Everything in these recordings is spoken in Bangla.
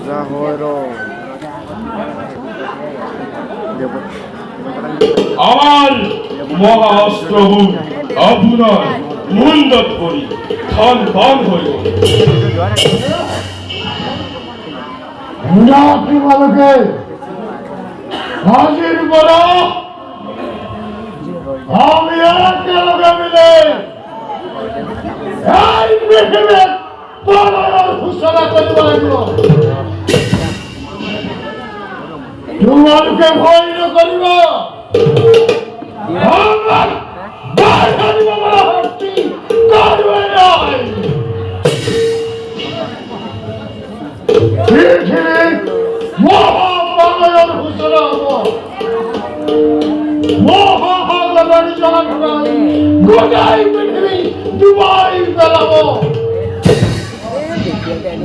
যা হয় রো আমার মহাস্ত্রভু আপনার মুন্ডত করি থান থান হইল মুনাফি বালকে হাজির বলো আমি একটা লোকে মিলে এই পৃথিবীতে পলায়ন ঘোষণা করিব লাগিব তোমাকে ভয় ন করিব আমার ভয় করিব বলা হচ্ছি করবে নয় পৃথিবীর মহাপলায়ন ঘোষণা হব মহাভাগবত জনগণ গোটাই পৃথিবী ডুবাই ফেলাব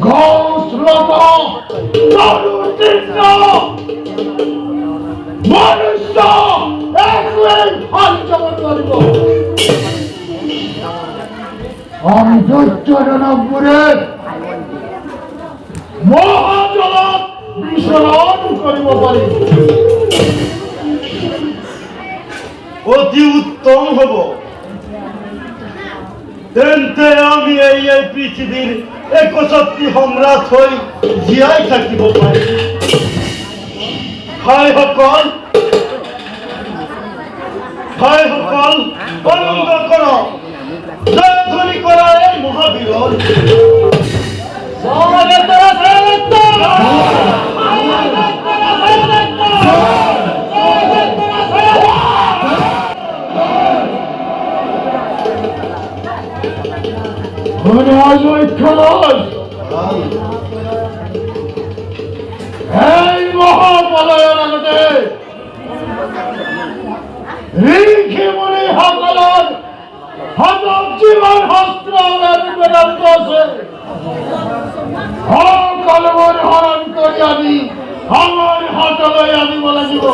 গৌশ্রম মনুষ্য একই ভাঞ্চমন করিব আমি দৈত্যরণপুরের মহাজলত বিচরণ করিব পারি অতি উত্তম হব তেন্তে আমি এই পৃথিবীর ৬১ সম্রাট হই জীয়াই থাকিব পারি ভাইসকল আনন্দ কর জয়ধ্বনি করা এই মহাবীৰৰ এই মহাপলায়ন আগতে ঋষি মুনি সকলৰ হাতত জীবন শাস্ত্ৰ বেদান্ত আছে সকলোবোৰ হৰণ কৰি আনি আমাৰ হাতলৈ আনিব লাগিব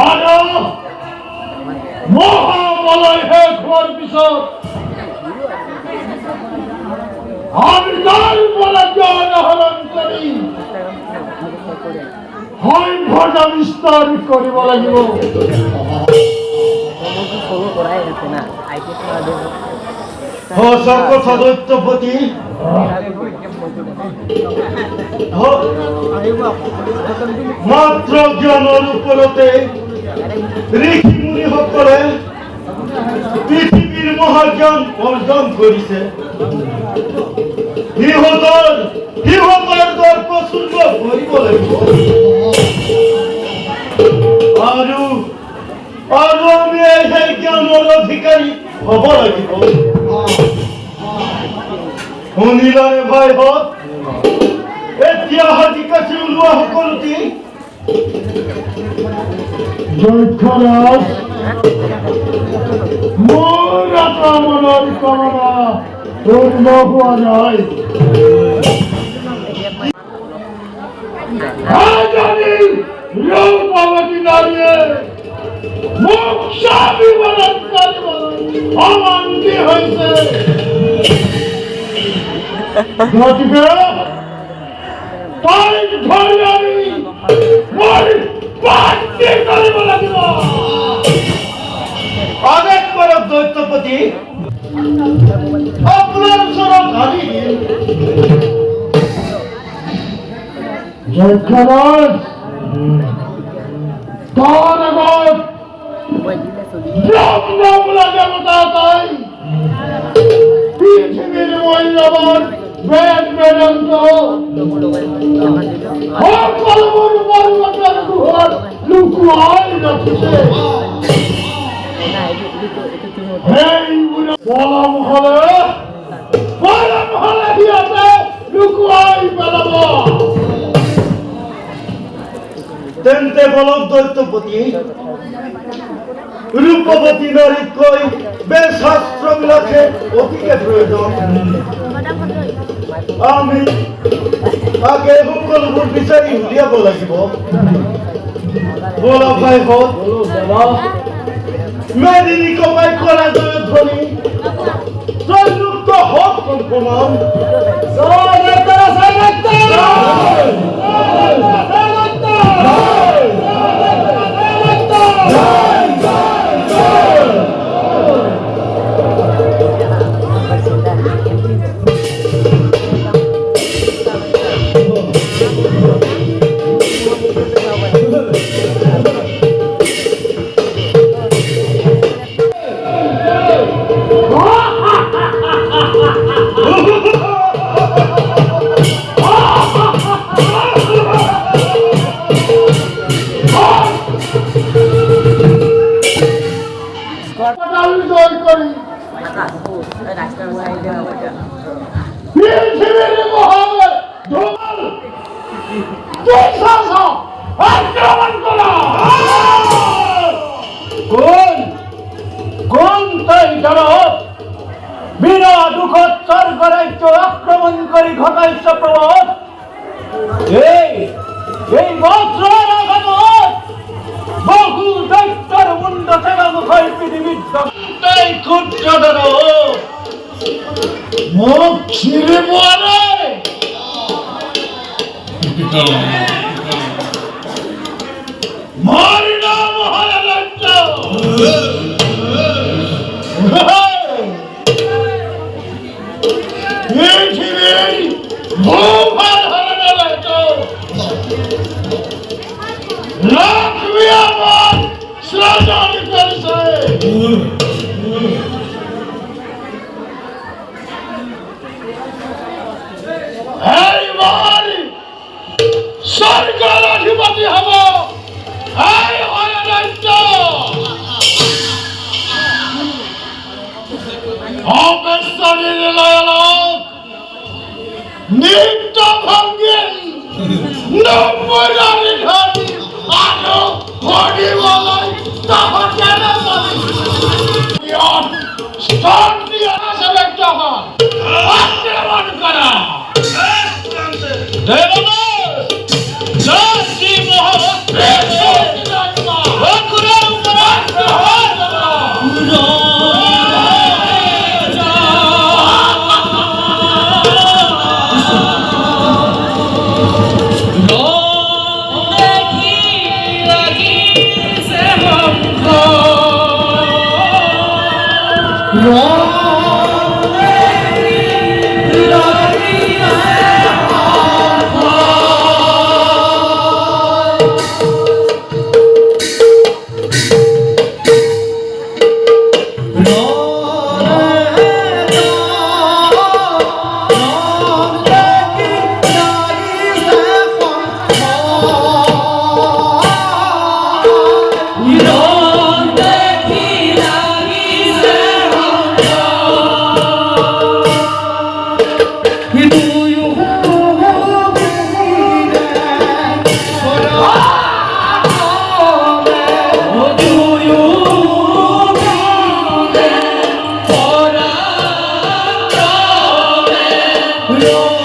আৰু মহাপলয় শেষ হোৱাৰ পিছত আমি তাৰ পৰা জ্ঞান আহৰণ কৰি সভ্যতা বিস্তাৰ কৰিব লাগিব সঁচা কথা দৈত্যপতি মাত্ৰ জ্ঞানৰ ওপৰতে ঋষি মুনিসকলে পৃথিৱীৰ মহাজ্ঞান অৰ্জন কৰিছে সিহঁতৰ দৰ্প চূৰ্ণ কৰিব লাগিব আৰু আমি সেই জ্ঞানৰ অধিকাৰী হ'ব লাগিব শুনিলানে ভাইহঁত এতিয়া হাতী কাঠি ওলোৱা সকলোটি যক্ষৰাজ মোৰ এটা মনৰ কামনা পূৰ্ণ হোৱা নাই ৰূপৱতী নাৰীয়ে মোক স্বামী বলাৎকাৰ অমান্তি হৈছে গতিকে তাইক ধৰি আনি মোৰ বান্তি কৰিব লাগিব আদেশ কৰক দৈত্যপতি আপোনাৰ ওচৰত হাৰি যক্ষৰাজ তাৰ আগত ব্ৰহ্ম বোলা দেৱতা এটাই পৃথিৱীৰ মূল্যৱান বেদ বেদান্ত সকলোবোৰ পৰ্বতৰ গুহত লুকুৱাই ৰাখিছে পলম হলে সিহঁতে লুকুৱাই পেলাব তেন্তে বলক দৈত্যপতি রূপবতী নারীতকৈ বেশাস্ত্রবিলাকে অতিকে প্রয়োজন আমি আগে সকলোবোৰ বিচাৰি উলিয়াব লাগিব বলা ভাইহঁত মেদিনী কপাই কৰা জয়ধ্বনি প্রণাম। পৃথিবীর মহাবে ঢোল দুঃশাস আক্রমণ করা কোন তাই জানো বিনা দুঃখোত্তর রাজ্য আক্রমণকারী ঘটাইছে প্রবোধ। এই বজ্রের আঘাত বহু দৈত্যের মুন্ড থেকে মুখই পৃথিবীর তাই ক্ষুদ্র ধরো মুখ ছিঁড়ে পড়ে মারি না মহারাজ পৃথিবীর ভূভার হারানো রাজ্য রাখবি আমার সৃজন করেছে এইবার সরকার অধিপতি হব এই রাজ্য অপেশ্বরীর লয়লোক নিত্য ভঙ্গি নব্বই ঘাটি আরো হরি বলাই তখন কেন স্থান দিয়ে আসবে তখন আক্রমণ করা No.